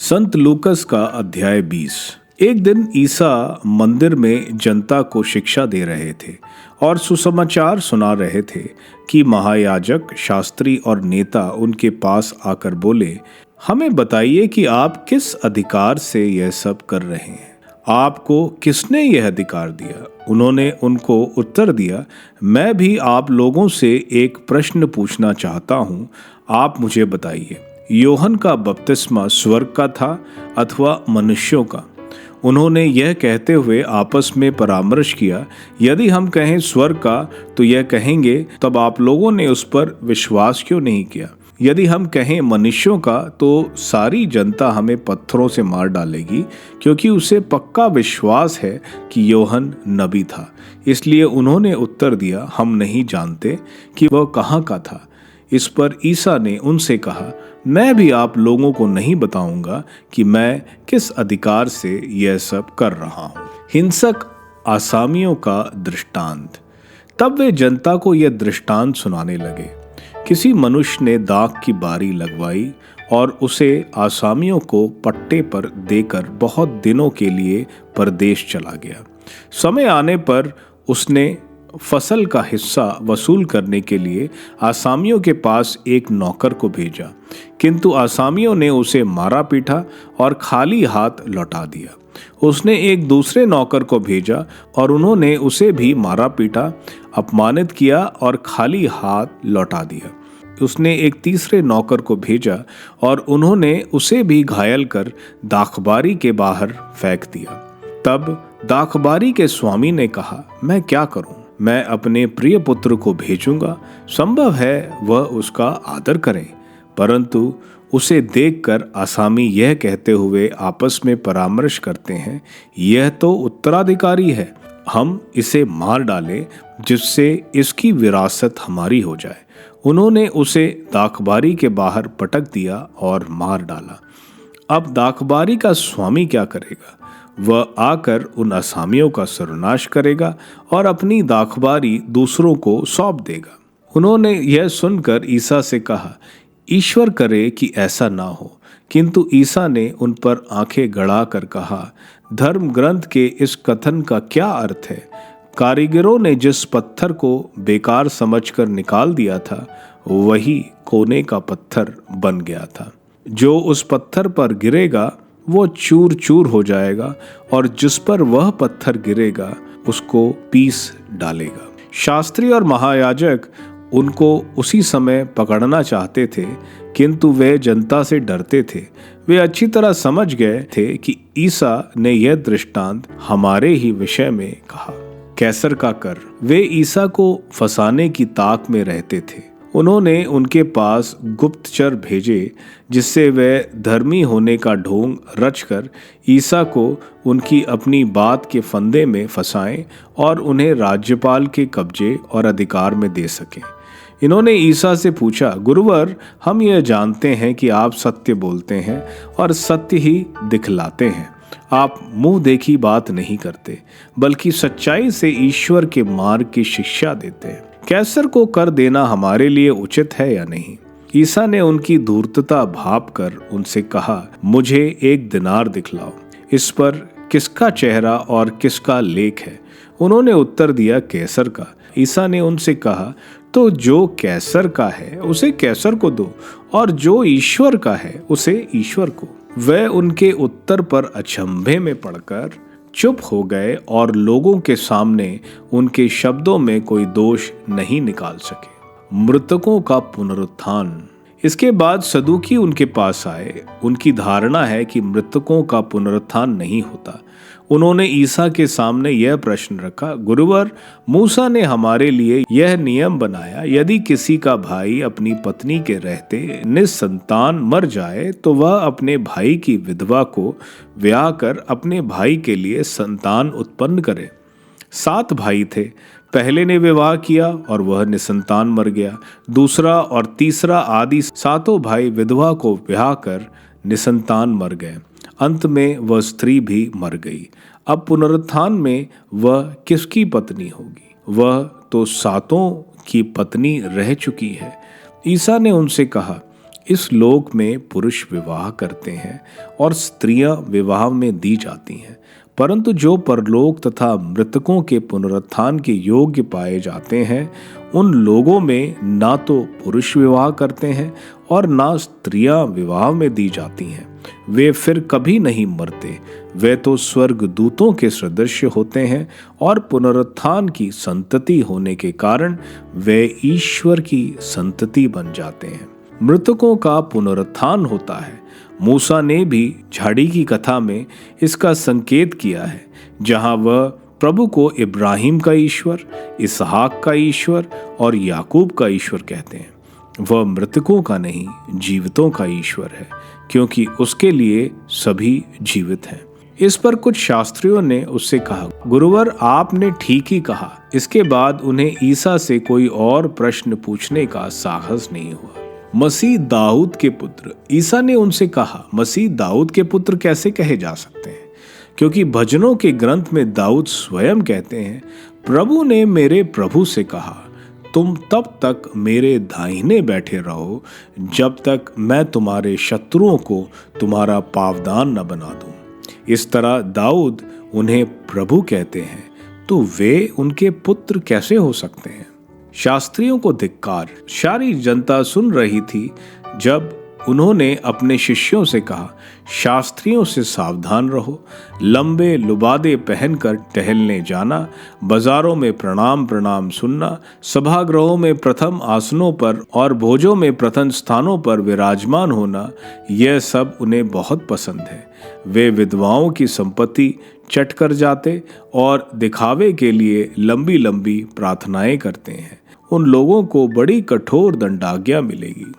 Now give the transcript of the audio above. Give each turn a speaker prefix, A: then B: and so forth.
A: संत लूकस का अध्याय 20। एक दिन ईसा मंदिर में जनता को शिक्षा दे रहे थे और सुसमाचार सुना रहे थे कि महायाजक, शास्त्री और नेता उनके पास आकर बोले, हमें बताइए कि आप किस अधिकार से यह सब कर रहे हैं? आपको किसने यह अधिकार दिया? उन्होंने उनको उत्तर दिया, मैं भी आप लोगों से एक प्रश्न पूछना चाहता हूँ, आप मुझे बताइए, योहन का बपतिस्मा स्वर्ग का था अथवा मनुष्यों का? उन्होंने यह कहते हुए आपस में परामर्श किया, यदि हम कहें स्वर्ग का तो यह कहेंगे, तब आप लोगों ने उस पर विश्वास क्यों नहीं किया? यदि हम कहें मनुष्यों का तो सारी जनता हमें पत्थरों से मार डालेगी, क्योंकि उसे पक्का विश्वास है कि योहन नबी था। इसलिए उन्होंने उत्तर दिया, हम नहीं जानते कि वह कहाँ का था। इस पर ईसा ने उनसे कहा, मैं भी आप लोगों को नहीं बताऊंगा कि मैं किस अधिकार से यह सब कर रहा हूं। हिंसक आसामियों का दृष्टांत। तब वे जनता को यह दृष्टांत सुनाने लगे। किसी मनुष्य ने दाख की बारी लगवाई और उसे आसामियों को पट्टे पर देकर बहुत दिनों के लिए परदेश चला गया। समय आने पर उसने फसल का हिस्सा वसूल करने के लिए आसामियों के पास एक नौकर को भेजा, किंतु आसामियों ने उसे मारा पीटा और खाली हाथ लौटा दिया। उसने एक दूसरे नौकर को भेजा और उन्होंने उसे भी मारा पीटा, अपमानित किया और खाली हाथ लौटा दिया। उसने एक तीसरे नौकर को भेजा और उन्होंने उसे भी घायल कर दाखबारी के बाहर फेंक दिया। तब दाखबारी के स्वामी ने कहा, मैं क्या करूं? मैं अपने प्रिय पुत्र को भेजूंगा, संभव है वह उसका आदर करें। परंतु उसे देखकर आसामी यह कहते हुए आपस में परामर्श करते हैं, यह तो उत्तराधिकारी है, हम इसे मार डालें जिससे इसकी विरासत हमारी हो जाए। उन्होंने उसे दाखबारी के बाहर पटक दिया और मार डाला। अब दाखबारी का स्वामी क्या करेगा? वह आकर उन असामियों का सर्वनाश करेगा और अपनी दाखबारी दूसरों को सौंप देगा। उन्होंने यह सुनकर ईसा से कहा, ईश्वर करे कि ऐसा ना हो। किंतु ईसा ने उन पर आंखें गड़ा कर कहा, धर्म ग्रंथ के इस कथन का क्या अर्थ है? कारीगरों ने जिस पत्थर को बेकार समझकर निकाल दिया था, वही कोने का पत्थर बन गया था। जो उस पत्थर पर गिरेगा वो चूर चूर हो जाएगा, और जिस पर वह पत्थर गिरेगा उसको पीस डालेगा। शास्त्री और महायाजक उनको उसी समय पकड़ना चाहते थे, किंतु वे जनता से डरते थे। वे अच्छी तरह समझ गए थे कि ईसा ने यह दृष्टांत हमारे ही विषय में कहा। कैसर का कर। वे ईसा को फंसाने की ताक में रहते थे। उन्होंने उनके पास गुप्तचर भेजे, जिससे वे धर्मी होने का ढोंग रचकर ईसा को उनकी अपनी बात के फंदे में फंसाएं और उन्हें राज्यपाल के कब्जे और अधिकार में दे सकें। इन्होंने ईसा से पूछा, गुरुवर, हम यह जानते हैं कि आप सत्य बोलते हैं और सत्य ही दिखलाते हैं। आप मुंह देखी बात नहीं करते, बल्कि सच्चाई से ईश्वर के मार्ग की शिक्षा देते हैं। कैसर को कर देना हमारे लिए उचित है या नहीं? ईसा ने उनकी धूर्तता भांपकर उनसे कहा, मुझे एक दिनार दिखलाओ, इस पर किसका चेहरा और किसका लेख है? उन्होंने उत्तर दिया, कैसर का। ईसा ने उनसे कहा, तो जो कैसर का है उसे कैसर को दो, और जो ईश्वर का है उसे ईश्वर को। वे उनके उत्तर पर अचंभे में पड़कर चुप हो गए और लोगों के सामने उनके शब्दों में कोई दोष नहीं निकाल सके। मृतकों का पुनरुत्थान। इसके बाद सदूकी उनके पास आए। उनकी धारणा है कि मृतकों का पुनरुत्थान नहीं होता। उन्होंने ईसा के सामने यह प्रश्न रखा, गुरुवर, मूसा ने हमारे लिए यह नियम बनाया, यदि किसी का भाई अपनी पत्नी के रहते निसंतान मर जाए तो वह अपने भाई की विधवा को ब्याह कर अपने भाई के लिए संतान उत्पन्न करे। 7 भाई थे। पहले ने विवाह किया और वह निसंतान मर गया। दूसरा और तीसरा आदि 7 भाई विधवा को ब्याह कर निसंतान मर गए। अंत में वह स्त्री भी मर गई। अब पुनरुत्थान में वह किसकी पत्नी होगी? वह तो 7 की पत्नी रह चुकी है। ईसा ने उनसे कहा, इस लोक में पुरुष विवाह करते हैं और स्त्रियां विवाह में दी जाती हैं, परंतु जो परलोक तथा मृतकों के पुनरुत्थान के योग्य पाए जाते हैं, उन लोगों में ना तो पुरुष विवाह करते हैं और ना स्त्रियां विवाह में दी जाती हैं। वे फिर कभी नहीं मरते। वे तो स्वर्ग दूतों के सदृश होते हैं और पुनरुत्थान की संतति होने के कारण वे ईश्वर की संतति बन जाते हैं। मृतकों का पुनरुत्थान होता है। मूसा ने भी झाड़ी की कथा में इसका संकेत किया है, जहां वह प्रभु को इब्राहिम का ईश्वर, इसहाक का ईश्वर और याकूब का ईश्वर कहते हैं। वह मृतकों का नहीं, जीवितों का ईश्वर है, क्योंकि उसके लिए सभी जीवित हैं। इस पर कुछ शास्त्रियों ने उससे कहा, गुरुवर, आपने ठीक ही कहा। इसके बाद उन्हें ईसा से कोई और प्रश्न पूछने का साहस नहीं हुआ। मसीह दाऊद के पुत्र। ईसा ने उनसे कहा, मसीह दाऊद के पुत्र कैसे कहे जा सकते हैं? क्योंकि भजनों के ग्रंथ में दाऊद स्वयं कहते हैं, प्रभु ने मेरे प्रभु से कहा, तुम तब तक मेरे दाहिने बैठे रहो जब तक मैं तुम्हारे शत्रुओं को तुम्हारा पावदान न बना दूं। इस तरह दाऊद उन्हें प्रभु कहते हैं, तो वे उनके पुत्र कैसे हो सकते हैं? शास्त्रियों को धिक्कार। सारी जनता सुन रही थी जब उन्होंने अपने शिष्यों से कहा, शास्त्रियों से सावधान रहो। लंबे लुबादे पहनकर टहलने जाना, बाजारों में प्रणाम प्रणाम सुनना, सभागृहों में प्रथम आसनों पर और भोजों में प्रथम स्थानों पर विराजमान होना, यह सब उन्हें बहुत पसंद है। वे विधवाओं की संपत्ति चट कर जाते और दिखावे के लिए लंबी लंबी प्रार्थनाएं करते हैं। उन लोगों को बड़ी कठोर दंडाज्ञा मिलेगी।